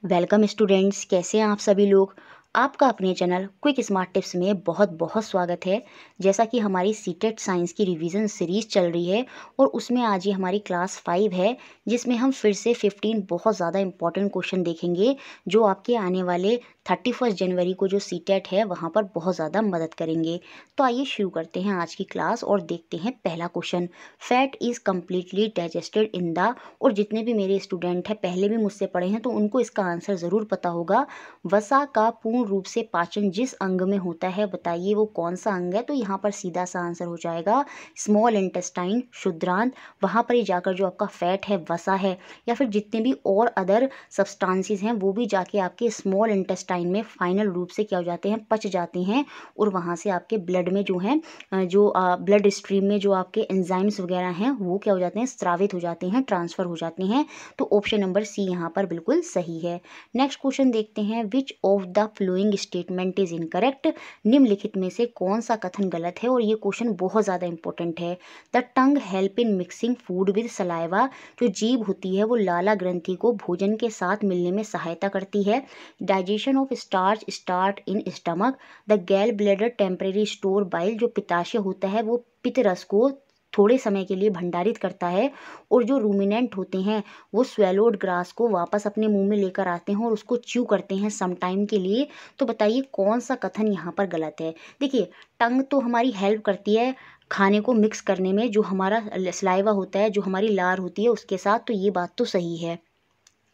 Welcome students, कैसे हैं आप सभी लोग। आपका अपने चैनल क्विक स्मार्ट टिप्स में बहुत बहुत स्वागत है। जैसा कि हमारी सीटेट साइंस की रिवीजन सीरीज़ चल रही है और उसमें आज ये हमारी क्लास 5 है, जिसमें हम फिर से 15 बहुत ज़्यादा इंपॉर्टेंट क्वेश्चन देखेंगे जो आपके आने वाले 31 जनवरी को जो सीटेट है वहाँ पर बहुत ज़्यादा मदद करेंगे। तो आइए शुरू करते हैं आज की क्लास और देखते हैं पहला question. Fat is completely digested in the, और जितने भी मेरे स्टूडेंट हैं पहले भी मुझसे पढ़े हैं तो उनको इसका आंसर ज़रूर पता होगा। वसा का पूर्ण रूप से पाचन जिस अंग में होता है, बताइए वो कौन सा अंग है। तो यहाँ पर सीधा सा आंसर हो जाएगा स्मॉल इंटेस्टाइन, शुद्रांत। वहाँ पर ही जाकर जो आपका फैट है, वसा है, या फिर जितने भी और अदर सब्सटेंसेस हैं वो भी जाके आपके स्मॉल इंटेस्टाइन में फाइनल रूप से क्या हो जाते हैं, पच जाते हैं। और वहाँ से आपके ब्लड में जो है ब्लड स्ट्रीम में जो आपके एंजाइम्स वगैरह हैं वो क्या हो जाते हैं, स्रावित हो जाते हैं, ट्रांसफ़र हो जाते हैं। तो ऑप्शन नंबर सी यहाँ पर बिल्कुल सही है। नेक्स्ट क्वेश्चन देखते हैं। विच of the following statement is incorrect. निम्नलिखित में से कौन सा कथन गलत है। और ये क्वेश्चन बहुत ज़्यादा इंपॉर्टेंट है। The tongue help in mixing food with saliva. जो जीभ होती है वो लाला ग्रंथि को भोजन के साथ मिलने में सहायता करती है। Digestion of starch start in stomach. The gall bladder temporary store bile. जो पित्ताशय होता है वो पित्त रस को थोड़े समय के लिए भंडारित करता है। और जो रूमिनेंट होते हैं वो स्वेलोड ग्रास को वापस अपने मुंह में लेकर आते हैं और उसको च्यू करते हैं सम टाइम के लिए। तो बताइए कौन सा कथन यहाँ पर गलत है। देखिए, टंग तो हमारी हेल्प करती है खाने को मिक्स करने में, जो हमारा सलाइवा होता है, जो हमारी लार होती है उसके साथ। तो ये बात तो सही है।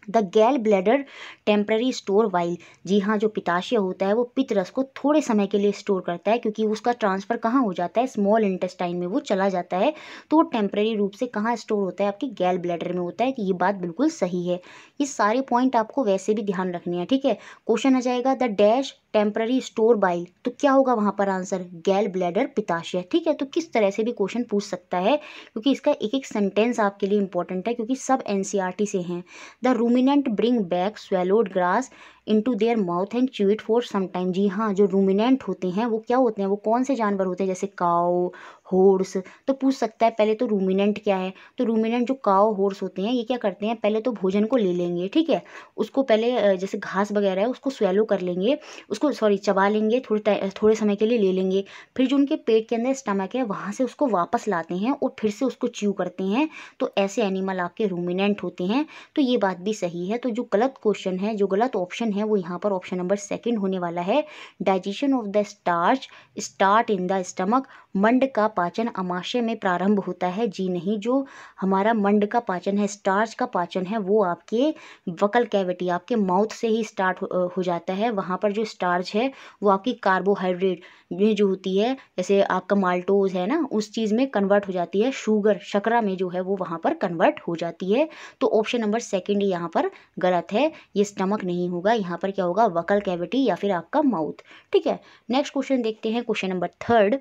The gall bladder temporary store while. जी हाँ, जो पित्ताशय होता है वो पित्त रस को थोड़े समय के लिए स्टोर करता है, क्योंकि उसका ट्रांसफ़र कहाँ हो जाता है, स्मॉल इंटेस्टाइन में वो चला जाता है। तो वो टेम्पररी रूप से कहाँ स्टोर होता है, आपकी गैल ब्लैडर में होता है। कि ये बात बिल्कुल सही है। ये सारे पॉइंट आपको वैसे भी ध्यान रखने हैं, ठीक है। क्वेश्चन आ जाएगा the dash temporary store bile. तो क्या होगा वहाँ पर आंसर, गैल ब्लैडर पित्ताशय, ठीक है। तो किस तरह से भी क्वेश्चन पूछ सकता है, क्योंकि इसका एक एक सेंटेंस आपके लिए इंपॉर्टेंट है, क्योंकि सब एनसीईआरटी से हैं। The ruminant bring back swallowed grass into their mouth and chew it for some time. जी हाँ, जो रूमिनेंट होते हैं वो क्या होते हैं, वो कौन से जानवर होते हैं, जैसे काऊ, हॉर्स। तो पूछ सकता है पहले तो रूमिनेंट क्या है। तो रूमिनेंट जो काऊ हॉर्स होते हैं ये क्या करते हैं, पहले तो भोजन को ले लेंगे, ठीक है। उसको पहले जैसे घास वगैरह है उसको स्वेलो कर लेंगे, उसको चबा लेंगे, थोड़े समय के लिए ले लेंगे। फिर जो उनके पेट के अंदर स्टमक है वहाँ से उसको वापस लाते हैं और फिर से उसको च्यू करते हैं। तो ऐसे एनिमल आपके रूमिनेंट होते हैं। तो ये बात भी सही है। तो जो गलत क्वेश्चन है, जो गलत ऑप्शन है, वो यहाँ पर ऑप्शन नंबर सेकंड होने वाला है। Digestion of the starch start in the stomach. मंड का पाचन अमाशय में प्रारंभ होता है। जी नहीं, जो हमारा मंड का पाचन है, स्टार्च का पाचन है, वो आपके वकल कैविटी, आपके माउथ से ही स्टार्ट हो जाता है। वहाँ पर जो स्टार्च है वो आपकी कार्बोहाइड्रेट में जो होती है, जैसे आपका माल्टोज है ना, उस चीज़ में कन्वर्ट हो जाती है। शुगर, शकरा में जो है वो वहाँ पर कन्वर्ट हो जाती है। तो ऑप्शन नंबर सेकंड यहाँ पर गलत है। ये स्टमक नहीं होगा, यहाँ पर क्या होगा, वकल कैविटी या फिर आपका माउथ, ठीक है। नेक्स्ट क्वेश्चन देखते हैं, question number third.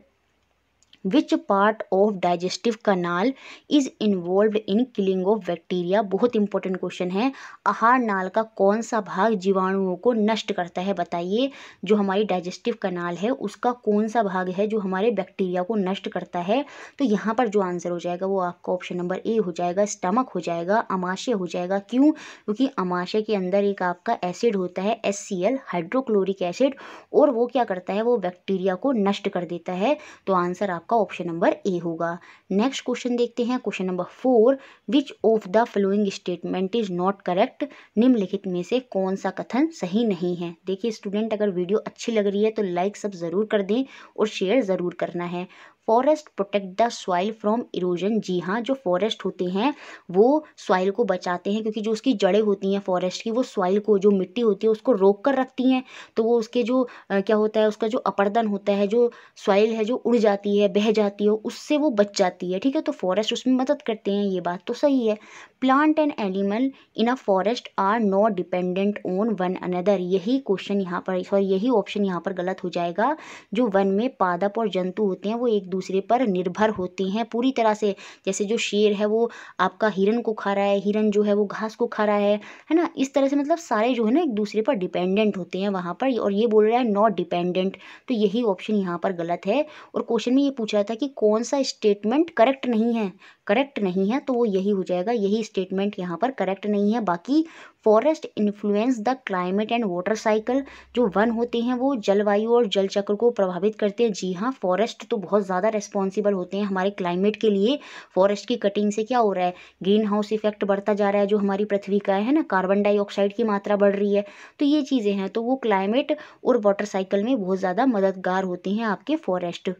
Which part of digestive canal is involve in killing of bacteria. बहुत इंपॉर्टेंट क्वेश्चन है। आहार नाल का कौन सा भाग जीवाणुओं को नष्ट करता है, बताइए। जो हमारी डाइजेस्टिव कनाल है उसका कौन सा भाग है जो हमारे बैक्टीरिया को नष्ट करता है। तो यहाँ पर जो आंसर हो जाएगा वो आपका ऑप्शन नंबर ए हो जाएगा, स्टमक हो जाएगा, अमाशय हो जाएगा। क्यों, क्योंकि अमाशय के अंदर एक आपका एसिड होता है HCl, हाइड्रोक्लोरिक एसिड, और वो क्या करता है, वो बैक्टीरिया को नष्ट कर देता है। तो आंसर आपका ऑप्शन नंबर ए होगा। नेक्स्ट क्वेश्चन देखते हैं, question number 4। Which of the following statement is not correct. निम्नलिखित में से कौन सा कथन सही नहीं है। देखिए स्टूडेंट, अगर वीडियो अच्छी लग रही है तो लाइक सब ज़रूर कर दें और शेयर ज़रूर करना है। Forest protect the soil from erosion. जी हाँ, जो फॉरेस्ट होते हैं वो सॉइल को बचाते हैं, क्योंकि जो उसकी जड़ें होती हैं फॉरेस्ट की, वो सॉइल को, जो मिट्टी होती है उसको रोक कर रखती हैं। तो वो उसके जो क्या होता है, उसका जो अपर्दन होता है, जो सॉइल है जो उड़ जाती है, बह जाती है, उससे वो बच जाती है, ठीक है। तो फॉरेस्ट उसमें मदद करते हैं, ये बात तो सही है। Plant and animal in a forest are not dependent on one another. यही क्वेश्चन यहाँ पर, सॉरी यही ऑप्शन यहाँ पर गलत हो जाएगा। जो वन में पादप और जंतु होते हैं वो एक दूसरे पर निर्भर होते हैं पूरी तरह से। जैसे जो शेर है वो आपका हिरन को खा रहा है, हिरन जो है वो घास को खा रहा है ना। इस तरह से मतलब सारे जो है ना एक दूसरे पर डिपेंडेंट होते हैं वहाँ पर। और ये बोल रहा है नॉट डिपेंडेंट, तो यही ऑप्शन यहाँ पर गलत है। और क्वेश्चन में ये पूछ रहा था कि कौन सा स्टेटमेंट करेक्ट नहीं है, करेक्ट नहीं है, तो वो यही हो जाएगा, यही स्टेटमेंट यहाँ पर करेक्ट नहीं है। बाकी forest influence the climate and water cycle, जो वन होते हैं वो जलवायु और जल चक्र को प्रभावित करते हैं। जी हाँ, फॉरेस्ट तो बहुत ज़्यादा रिस्पॉन्सिबल होते हैं हमारे क्लाइमेट के लिए। फॉरेस्ट की कटिंग से क्या हो रहा है, ग्रीन हाउस इफेक्ट बढ़ता जा रहा है, जो हमारी पृथ्वी का है ना, कार्बन डाइऑक्साइड की मात्रा बढ़ रही है। तो ये चीज़ें हैं, तो वो क्लाइमेट और वाटर साइकिल में बहुत ज़्यादा मददगार होते हैं आपके forest.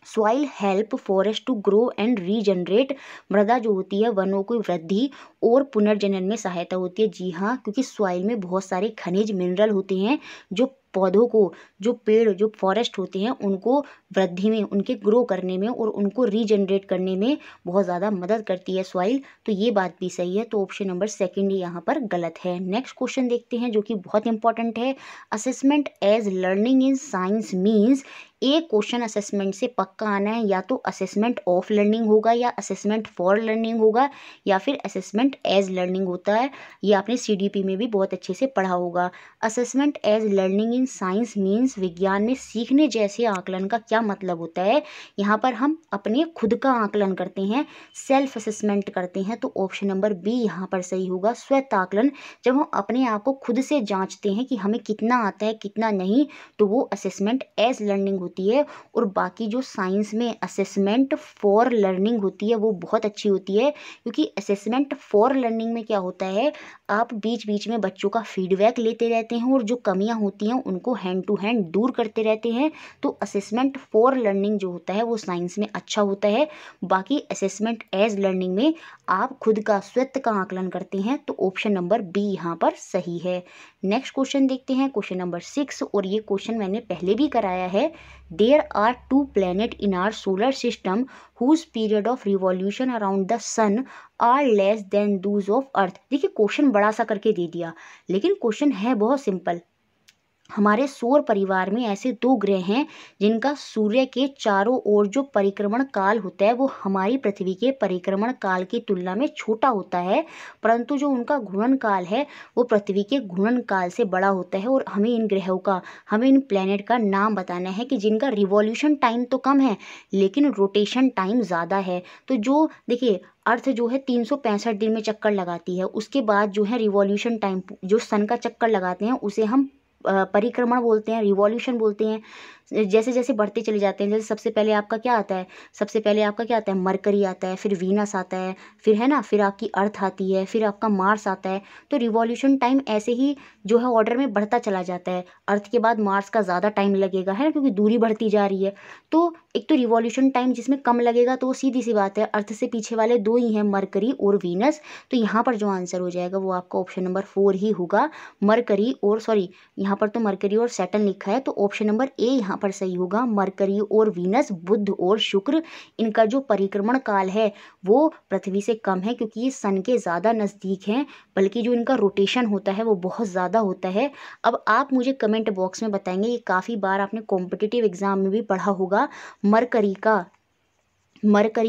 Soil help forest to grow and regenerate, मृदा जो होती है वनों की वृद्धि और पुनर्जनन में सहायता होती है। जी हाँ, क्योंकि सॉइल में बहुत सारे खनिज मिनरल होते हैं जो पौधों को, जो पेड़, जो फॉरेस्ट होते हैं उनको वृद्धि में, उनके ग्रो करने में और उनको रीजनरेट करने में बहुत ज़्यादा मदद करती है सॉइल। तो ये बात भी सही है, तो ऑप्शन नंबर सेकंड यहाँ पर गलत है। नेक्स्ट क्वेश्चन देखते हैं जो कि बहुत इंपॉर्टेंट है। Assessment as learning in science means, एक क्वेश्चन असेसमेंट से पक्का आना है, या तो असेसमेंट ऑफ लर्निंग होगा, या असेसमेंट फॉर लर्निंग होगा, या फिर असेसमेंट एज लर्निंग होता है। ये आपने CDP में भी बहुत अच्छे से पढ़ा होगा। Assessment as learning in science means, विज्ञान में सीखने जैसे आकलन का क्या मतलब होता है। यहाँ पर हम अपने खुद का आकलन करते हैं, सेल्फ असेसमेंट करते हैं। तो ऑप्शन नंबर बी यहाँ पर सही होगा, स्वयं आकलन। जब हम अपने आप को खुद से जांचते हैं कि हमें कितना आता है कितना नहीं, तो वो असेसमेंट एज लर्निंग होती है। और बाकी जो साइंस में असेसमेंट फॉर लर्निंग होती है वो बहुत अच्छी होती है, क्योंकि असेसमेंट फॉर लर्निंग में क्या होता है, आप बीच बीच में बच्चों का फीडबैक लेते रहते हैं और जो कमियां होती हैं उनको हैंड टू हैंड दूर करते रहते हैं। तो असेसमेंट फॉर लर्निंग जो होता है वो साइंस में अच्छा होता है। बाकी असेसमेंट एज लर्निंग में आप खुद का स्वयं का आकलन करते हैं। तो ऑप्शन नंबर बी यहाँ पर सही है। नेक्स्ट क्वेश्चन देखते हैं, क्वेश्चन नंबर 6, और ये क्वेश्चन मैंने पहले भी कराया है। There are 2 planet in our solar system whose period of revolution around the sun are less than those of earth. देखिए क्वेश्चन बड़ा सा करके दे दिया, लेकिन क्वेश्चन है बहुत सिंपल। हमारे सौर परिवार में ऐसे 2 ग्रह हैं जिनका सूर्य के चारों ओर जो परिक्रमण काल होता है वो हमारी पृथ्वी के परिक्रमण काल की तुलना में छोटा होता है, परंतु जो उनका घूर्णन काल है वो पृथ्वी के घूर्णन काल से बड़ा होता है। और हमें इन ग्रहों का, हमें इन प्लैनेट का नाम बताना है कि जिनका रिवॉल्यूशन टाइम तो कम है लेकिन रोटेशन टाइम ज़्यादा है। तो जो देखिए अर्थ जो है 365 दिन में चक्कर लगाती है, उसके बाद जो है रिवॉल्यूशन टाइम जो सन का चक्कर लगाते हैं उसे हम परिक्रमण बोलते हैं, रिवॉल्यूशन बोलते हैं। जैसे जैसे बढ़ते चले जाते हैं, जैसे सबसे पहले आपका क्या आता है, सबसे पहले आपका क्या आता है, मरकरी आता है, फिर वीनस आता है, फिर है ना, फिर आपकी अर्थ आती है, फिर आपका मार्स आता है। तो रिवॉल्यूशन टाइम ऐसे ही जो है ऑर्डर में बढ़ता चला जाता है। अर्थ के बाद मार्स का ज़्यादा टाइम लगेगा, है ना, क्योंकि दूरी बढ़ती जा रही है। तो एक तो रिवॉल्यूशन टाइम जिसमें कम लगेगा, तो वो सीधी सी बात है, अर्थ से पीछे वाले 2 ही हैं, मरकरी और वीनस। तो यहाँ पर जो आंसर हो जाएगा वो आपका ऑप्शन नंबर 4 ही होगा, मरकरी और, सॉरी यहाँ पर तो मरकरी और सैटर्न लिखा है, तो ऑप्शन नंबर ए यहाँ पर सही होगा। मरकरी और वीनस, बुध और शुक्र, इनका जो परिक्रमण काल है वो पृथ्वी से कम है, क्योंकि ये सन के ज़्यादा नज़दीक हैं, बल्कि जो इनका रोटेशन होता है वो बहुत ज़्यादा होता है। अब आप मुझे कमेंट बॉक्स में बताएंगे, ये काफ़ी बार आपने कॉम्पिटिटिव एग्जाम में भी पढ़ा होगा, मरकरी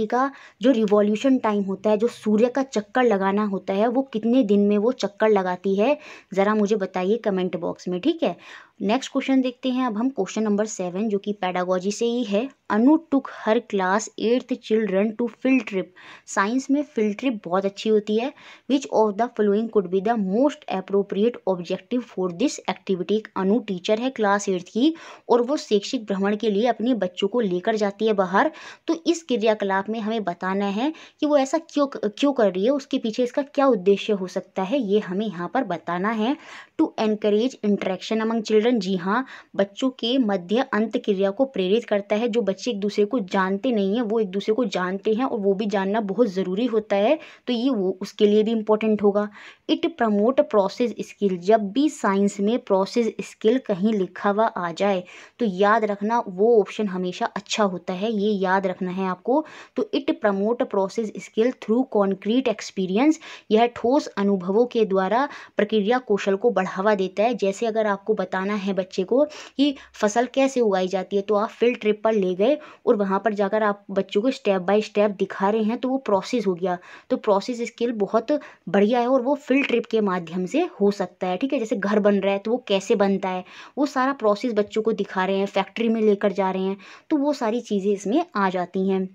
का जो रिवॉल्यूशन टाइम होता है, जो सूर्य का चक्कर लगाना होता है, वो कितने दिन में वो चक्कर लगाती है, ज़रा मुझे बताइए कमेंट बॉक्स में, ठीक है। नेक्स्ट क्वेश्चन देखते हैं अब हम, क्वेश्चन नंबर 7 जो कि पेडागोजी से ही है। Anu took her class 8th children to field trip. Science में फील्ड ट्रिप बहुत अच्छी होती है। Which of the following could be the most appropriate objective for this activity. Anu teacher है क्लास 8th की और वो शैक्षिक भ्रमण के लिए अपने बच्चों को लेकर जाती है बाहर। तो इस क्रियाकलाप में हमें बताना है कि वो ऐसा क्यों कर रही है, उसके पीछे इसका क्या उद्देश्य हो सकता है, ये हमें यहाँ पर बताना है। To encourage interaction among children. जी हाँ, बच्चों के मध्य अंत क्रिया को प्रेरित करता है। जो बच्चे एक दूसरे को जानते नहीं हैं वो एक दूसरे को जानते हैं, और वो भी जानना बहुत ज़रूरी होता है, तो ये वो उसके लिए भी इम्पोर्टेंट होगा। It promote process skill. जब भी साइंस में प्रोसेस स्किल कहीं लिखा हुआ आ जाए तो याद रखना वो ऑप्शन हमेशा अच्छा होता है, ये याद रखना है आपको। तो it promote process skill through concrete experience. यह ठोस अनुभवों के द्वारा प्रक्रिया कौशल को बढ़ावा देता है। जैसे अगर आपको बताना है बच्चे को कि फसल कैसे उगाई जाती है, तो आप फील्ड ट्रिप पर ले गए और वहाँ पर जाकर आप बच्चों को स्टेप बाय स्टेप दिखा रहे हैं, तो वो प्रोसेस हो गया। तो प्रोसेस स्किल बहुत बढ़िया है और वो फील्ड ट्रिप के माध्यम से हो सकता है, ठीक है। जैसे घर बन रहा है तो वो कैसे बनता है, वो सारा प्रोसेस बच्चों को दिखा रहे हैं, फैक्ट्री में लेकर जा रहे हैं, तो वो सारी चीज़ें इसमें आ जाती हैं।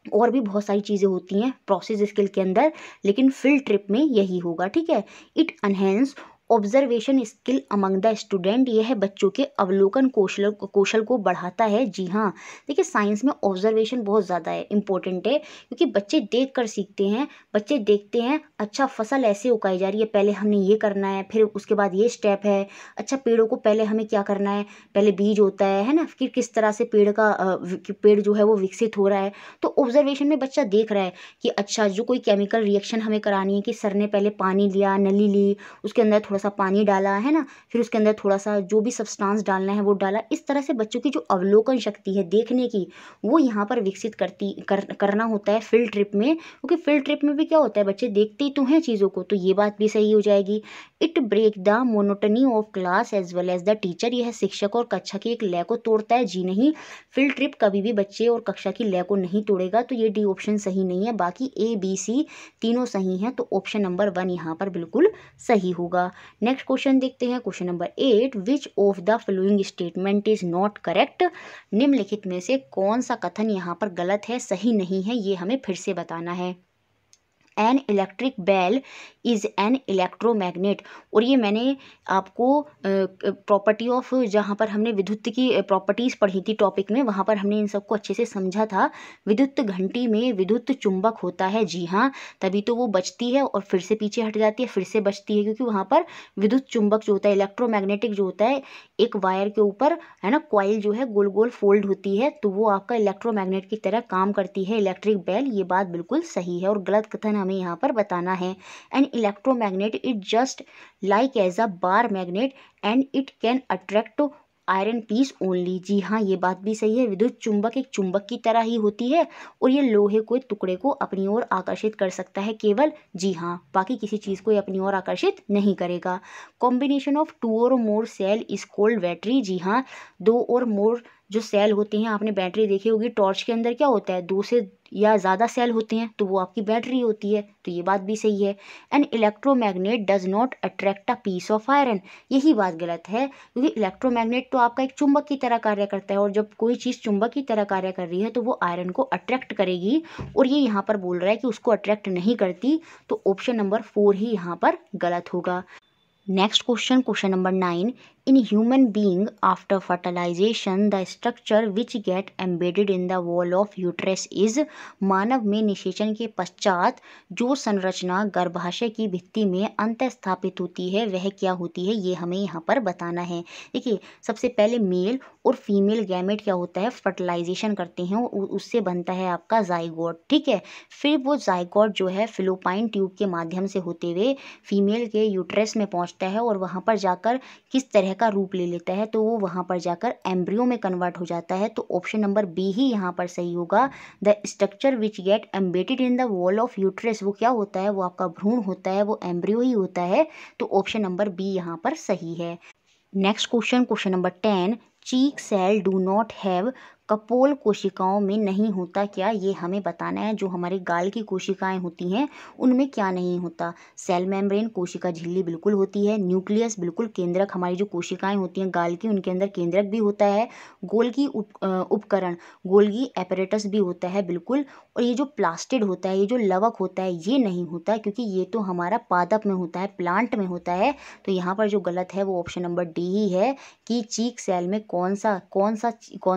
और भी बहुत सारी चीज़ें होती हैं प्रोसेस स्किल के अंदर, लेकिन फील्ड ट्रिप में यही होगा, ठीक है। It enhance observation skill among the student, यह है बच्चों के अवलोकन कौशल को बढ़ाता है। जी हाँ, देखिए साइंस में ऑब्जर्वेशन बहुत ज़्यादा है, इंपॉर्टेंट है, क्योंकि बच्चे देख कर सीखते हैं। बच्चे देखते हैं अच्छा फसल ऐसे उगाई जा रही है, पहले हमने ये करना है, फिर उसके बाद ये स्टेप है। अच्छा पेड़ों को पहले हमें क्या करना है, पहले बीज होता है ना, फिर किस तरह से पेड़ जो है वो विकसित हो रहा है। तो ऑब्जर्वेशन में बच्चा देख रहा है कि अच्छा जो कोई केमिकल रिएक्शन हमें करानी है, कि सर ने पहले पानी लिया, नली ली, उसके अंदर थोड़ा सा पानी डाला है ना, फिर उसके अंदर थोड़ा सा जो भी सब्सटेंस डालना है वो डाला। इस तरह से बच्चों की जो अवलोकन शक्ति है देखने की, वो यहाँ पर विकसित करना होता है फील्ड ट्रिप में, क्योंकि फील्ड ट्रिप में भी क्या होता है, बच्चे देखते ही तो हैं चीज़ों को, तो ये बात भी सही हो जाएगी। It break the monotony of class as well as the teacher, यह शिक्षक और कक्षा की एक लय को तोड़ता है। जी नहीं, फील्ड ट्रिप कभी भी बच्चे और कक्षा की लय को नहीं तोड़ेगा, तो ये डी ऑप्शन सही नहीं है। बाकी ए बी सी तीनों सही हैं, तो ऑप्शन नंबर 1 यहाँ पर बिल्कुल सही होगा। नेक्स्ट क्वेश्चन देखते हैं, question number 8, which of the following statement is not correct, निम्नलिखित में से कौन सा कथन यहाँ पर गलत है, सही नहीं है, ये हमें फिर से बताना है। An electric bell is an electromagnet, और ये मैंने आपको प्रॉपर्टी ऑफ, जहाँ पर हमने विद्युत की प्रॉपर्टीज़ पढ़ी थी टॉपिक में, वहाँ पर हमने इन सबको अच्छे से समझा था। विद्युत घंटी में विद्युत चुंबक होता है, जी हाँ, तभी तो वो बचती है और फिर से पीछे हट जाती है, फिर से बचती है, क्योंकि वहाँ पर विद्युत चुंबक जो होता है, इलेक्ट्रोमैग्नेटिक जो होता है, एक वायर के ऊपर है ना कॉइल जो है गोल गोल फोल्ड होती है, तो वो आपका इलेक्ट्रोमैग्नेट की तरह काम करती है इलेक्ट्रिक बेल। ये बात बिल्कुल सही है, और गलत कथन हमें यहाँ पर बताना है। An electromagnet is just like as a bar magnet and it can attract iron piece only, जी हाँ, ये बात भी सही है। विद्युत चुंबक एक चुंबक की तरह ही होती है, और ये लोहे के टुकड़े को अपनी ओर आकर्षित कर सकता है केवल, जी हाँ, बाकी किसी चीज़ को ये अपनी ओर आकर्षित नहीं करेगा। कॉम्बिनेशन ऑफ 2 और मोर सेल इज कॉल्ड बैटरी, जी हाँ, 2 और मोर जो सेल होते हैं, आपने बैटरी देखी होगी, टॉर्च के अंदर क्या होता है, 2 से या ज़्यादा सेल होते हैं, तो वो आपकी बैटरी होती है, तो ये बात भी सही है। An electromagnet does not attract a piece of iron, यही बात गलत है, क्योंकि इलेक्ट्रोमैग्नेट तो आपका एक चुंबक की तरह कार्य करता है, और जब कोई चीज़ चुंबक की तरह कार्य कर रही है तो वो आयरन को अट्रैक्ट करेगी, और ये यहाँ पर बोल रहा है कि उसको अट्रैक्ट नहीं करती, तो ऑप्शन नंबर 4 ही यहाँ पर गलत होगा। Next question, question number 9, in human being after fertilization the structure which get embedded in the wall of uterus is, मानव में निषेचन के पश्चात जो संरचना गर्भाशय की भित्ति में अंत स्थापित होती है वह क्या होती है, ये हमें यहाँ पर बताना है। देखिए सबसे पहले मेल और फीमेल गैमेट क्या होता है, फर्टिलाइजेशन करते हैं, उससे बनता है आपका जाइगोट, ठीक है। फिर वो जाइगोट जो है फिलोपाइन ट्यूब के माध्यम से होते हुए फीमेल के यूट्रस में पहुँचता है, और वहाँ पर जाकर किस तरह का रूप ले लेता है, तो वो वहाँ पर जाकर एम्ब्रियो में कन्वर्ट हो जाता है, तो ऑप्शन नंबर बी ही यहाँ पर सही होगा। The structure which get embedded in the wall of uterus, वो क्या होता है, वो आपका भ्रूण होता है, वो एम्ब्रियो ही होता है, तो ऑप्शन नंबर बी यहाँ पर सही है। Next question, question number 10, cheek cell do not have, कपोल कोशिकाओं में नहीं होता क्या, ये हमें बताना है। जो हमारे गाल की कोशिकाएं होती हैं उनमें क्या नहीं होता, सेल मेम्ब्रेन, कोशिका झिल्ली बिल्कुल होती है, न्यूक्लियस बिल्कुल, केंद्रक, हमारी जो कोशिकाएं होती हैं गाल की उनके अंदर केंद्रक भी होता है, गोल्गी उपकरण, गोल्गी एपरेटस भी होता है बिल्कुल, और ये जो प्लास्टिड होता है, ये जो लवक होता है, ये नहीं होता, क्योंकि ये तो हमारा पादप में होता है, प्लांट में होता है, तो यहाँ पर जो गलत है वो ऑप्शन नंबर डी ही है, कि चीक सेल में कौन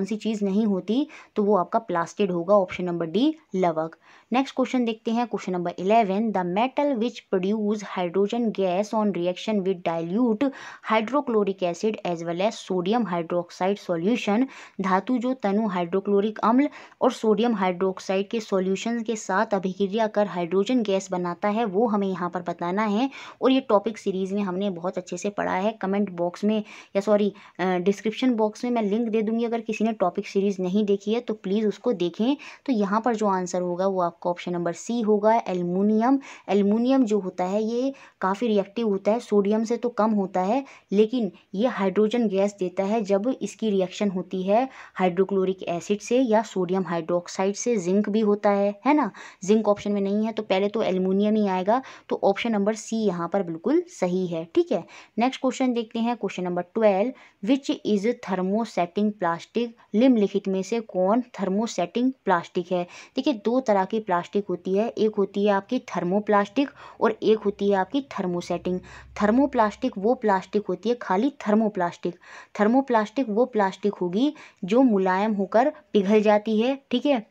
सी चीज़ नहीं होती, तो वो आपका प्लास्टिड होगा, ऑप्शन नंबर डी लवक। नेक्स्ट क्वेश्चन देखते हैं, question number 11, the metal which produce hydrogen gas on reaction with dilute hydrochloric acid as well as sodium hydroxide solution, धातु जो तनु हाइड्रोक्लोरिक अम्ल और सोडियम हाइड्रोक्साइड के सॉल्यूशन के साथ अभिक्रिया कर हाइड्रोजन गैस बनाता है, वो हमें यहाँ पर बताना है, और ये टॉपिक सीरीज़ में हमने बहुत अच्छे से पढ़ा है। कमेंट बॉक्स में या सॉरी डिस्क्रिप्शन बॉक्स में मैं लिंक दे दूंगी, अगर किसी ने टॉपिक सीरीज़ नहीं देखी है तो प्लीज़ उसको देखें। तो यहाँ पर जो आंसर होगा वो आपका ऑप्शन नंबर सी होगा, एल्युमिनियम। एल्युमिनियम जो होता है ये काफ़ी रिएक्टिव होता है, सोडियम से तो कम होता है, लेकिन ये हाइड्रोजन गैस देता है जब इसकी रिएक्शन होती है हाइड्रोक्लोरिक एसिड से या सोडियम हाइड्रोक्साइड से। जिंक भी होता है ना, जिंक ऑप्शन में नहीं है, तो पहले तो एल्युमिनियम ही आएगा, तो ऑप्शन नंबर सी यहाँ पर बिल्कुल सही है, ठीक है। नेक्स्ट क्वेश्चन देखते हैं, question number 12, which is thermosetting plastic, निम्नलिखित निम्नलिखित में से कौन थर्मोसेटिंग प्लास्टिक है। देखिए, दो तरह की प्लास्टिक होती है, एक होती है आपकी थर्मोप्लास्टिक और एक होती है आपकी थर्मोसेटिंग। थर्मोप्लास्टिक वो प्लास्टिक होती है, खाली थर्मोप्लास्टिक। थर्मोप्लास्टिक वो प्लास्टिक होगी जो मुलायम होकर पिघल जाती है, ठीक है,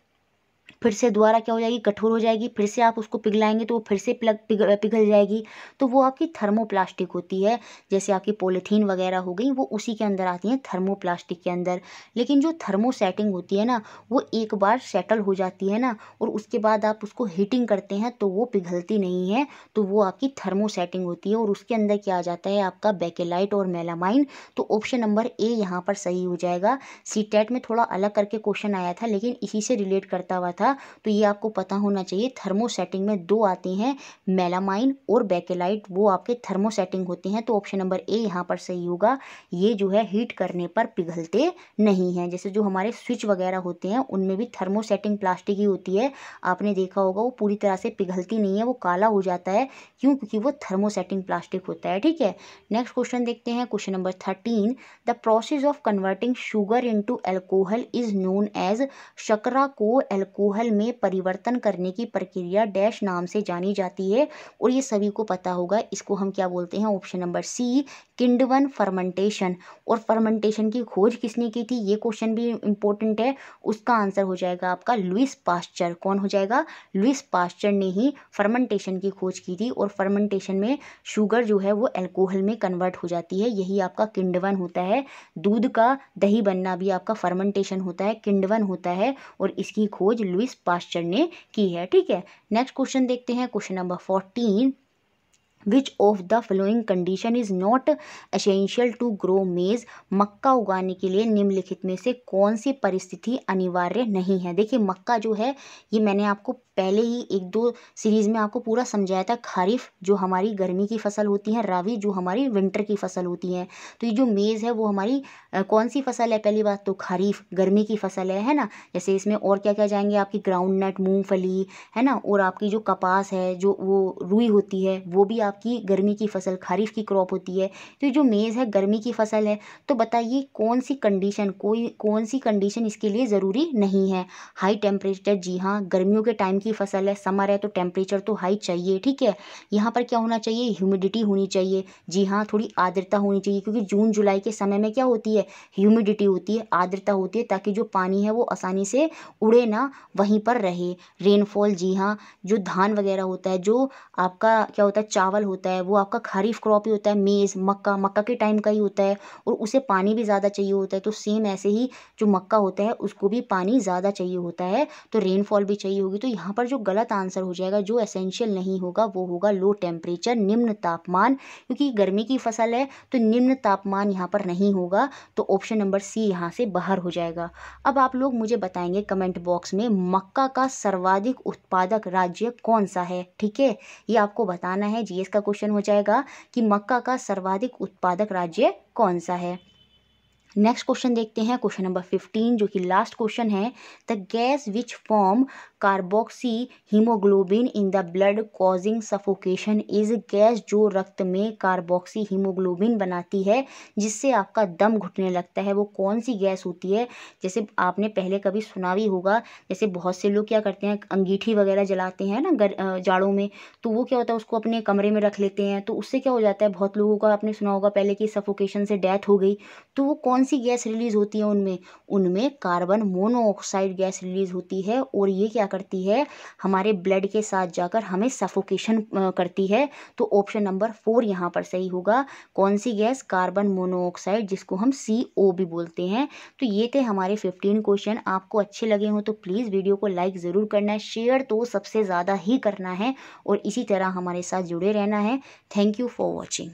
फिर से दोबारा क्या हो जाएगी, कठोर हो जाएगी, फिर से आप उसको पिघलाएंगे तो वो फिर से पिघल जाएगी, तो वो आपकी थर्मोप्लास्टिक होती है। जैसे आपकी पॉलीथीन वगैरह हो गई, वो उसी के अंदर आती हैं, थर्मोप्लास्टिक के अंदर। लेकिन जो थर्मोसेटिंग होती है ना, वो एक बार सेटल हो जाती है ना, और उसके बाद आप उसको हीटिंग करते हैं तो वो पिघलती नहीं है, तो वो आपकी थर्मोसेटिंग होती है। और उसके अंदर क्या आ जाता है आपका बेकेलाइट और मेलामाइन। तो ऑप्शन नंबर ए यहाँ पर सही हो जाएगा। सीटेट में थोड़ा अलग करके क्वेश्चन आया था, लेकिन इसी से रिलेट करता हुआ था, तो ये आपको पता होना चाहिए। थर्मोसेटिंग में दो आते हैं, मेलामाइन और बेकेलाइट, वो आपके थर्मोसेटिंग होते हैं। तो ऑप्शन नंबर ए यहाँ पर सही होगा। ये जो है हीट करने पर पिघलते नहीं हैं। जैसे जो हमारे स्विच वगैरह होते हैं उनमें भी थर्मोसेटिंग प्लास्टिक ही होती है, आपने देखा होगा, वो पूरी तरह से पिघलती नहीं है, वो काला हो जाता है। क्यों? क्योंकि वो थर्मोसेटिंग प्लास्टिक होता है, ठीक है। नेक्स्ट क्वेश्चन देखते हैं, question number 13। The process of converting sugar into alcohol is known as. शर्करा को अल्कोहल में परिवर्तन करने की प्रक्रिया डैश नाम से जानी जाती है, और ये सभी को पता होगा। इसको हम क्या बोलते हैं? ऑप्शन नंबर सी, किंडवन फर्मेंटेशन। और फर्मेंटेशन की खोज किसने की थी? ये क्वेश्चन भी इंपॉर्टेंट है। उसका आंसर हो जाएगा आपका लुईस पास्चर। कौन हो जाएगा? लुईस पास्चर ने ही फर्मेंटेशन की खोज की थी, और फर्मेंटेशन में शुगर जो है वो अल्कोहल में कन्वर्ट हो जाती है, यही आपका किंडवन होता है। दूध का दही बनना भी आपका फर्मेंटेशन होता है, किंडवन होता है, और इसकी खोज लुईस पास्चर ने की है, ठीक है। नेक्स्ट क्वेश्चन देखते हैं, question number 14। Which of the following condition is not essential to grow maize. मक्का उगाने के लिए निम्नलिखित में से कौन सी परिस्थिति अनिवार्य नहीं है। देखिए, मक्का जो है, ये मैंने आपको पहले ही एक दो सीरीज में आपको पूरा समझाया था। खारिफ जो हमारी गर्मी की फसल होती है, रावी जो हमारी विंटर की फसल होती है। तो ये जो मेज़ है वो हमारी कौन सी फसल है? पहली बात तो खारिफ गर्मी की फसल है ना। जैसे इसमें और क्या क्या जाएंगे, आपकी ग्राउंड नट, मूंगफली, है ना, और आपकी जो कपास है, जो वो रुई होती है, वो भी आपकी गर्मी की फसल खारिफ की क्रॉप होती है। तो ये जो मेज़ है गर्मी की फसल है। तो बताइए कौन सी कंडीशन, कौन सी कंडीशन इसके लिए ज़रूरी नहीं है? हाई टेम्परेचर, जी हाँ, गर्मियों के टाइम की फसल है, समर है तो टेम्परेचर तो हाई चाहिए, ठीक है। यहाँ पर क्या होना चाहिए? ह्यूमिडिटी होनी चाहिए, जी हाँ, थोड़ी आर्द्रता होनी चाहिए, क्योंकि जून जुलाई के समय में क्या होती है? ह्यूमिडिटी होती है, आर्द्रता होती है, ताकि जो पानी है वो आसानी से उड़े ना, वहीं पर रहे। रेनफॉल, जी हाँ, जो धान वगैरह होता है, जो आपका क्या होता है, चावल होता है, वो आपका खरीफ क्रॉप ही होता है। मेज़, मक्का, मक्का के टाइम का ही होता है, और उसे पानी भी ज़्यादा चाहिए होता है। तो सेम ऐसे ही जो मक्का होता है उसको भी पानी ज़्यादा चाहिए होता है, तो रेनफॉल भी चाहिए होगी। तो यहाँ पर जो गलत आंसर हो जाएगा, जो एसेंशियल नहीं होगा, वो होगा लो टेम्परेचर, निम्न तापमान, क्योंकि गर्मी की फसल है तो निम्न तापमान यहाँ पर नहीं होगा। तो ऑप्शन नंबर सी यहाँ से बाहर हो जाएगा। अब आप लोग मुझे बताएंगे कमेंट बॉक्स में, मक्का का सर्वाधिक उत्पादक राज्य कौन सा है, ठीक है। ये आपको बताना है, जीएस का क्वेश्चन हो जाएगा कि मक्का का सर्वाधिक उत्पादक राज्य कौन सा है। नेक्स्ट क्वेश्चन देखते हैं, क्वेश्चन नंबर 15, जो कि लास्ट क्वेश्चन है। The gas which form carboxy haemoglobin in the blood causing suffocation is. Gas जो रक्त में कार्बोक्सी हीमोग्लोबिन बनाती है जिससे आपका दम घुटने लगता है, वो कौन सी गैस होती है? जैसे आपने पहले कभी सुना भी होगा, जैसे बहुत से लोग क्या करते हैं, अंगीठी वगैरह जलाते हैं ना जाड़ों में, तो वो क्या होता है, उसको अपने कमरे में रख लेते हैं, तो उससे क्या हो जाता है, बहुत लोगों का आपने सुना होगा पहले कि सफोकेशन से डेथ हो गई। तो वो कौन सी गैस रिलीज होती है उनमें? उनमें कार्बन मोनोऑक्साइड गैस रिलीज होती है, और ये क्या करती है, हमारे ब्लड के साथ जाकर हमें सफोकेशन करती है। तो ऑप्शन नंबर 4 यहाँ पर सही होगा। कौन सी गैस? कार्बन मोनोऑक्साइड, जिसको हम CO भी बोलते हैं। तो ये थे हमारे 15 क्वेश्चन। आपको अच्छे लगे हों तो प्लीज़ वीडियो को लाइक ज़रूर करना है, शेयर तो सबसे ज़्यादा ही करना है, और इसी तरह हमारे साथ जुड़े रहना है। Thank you for watching.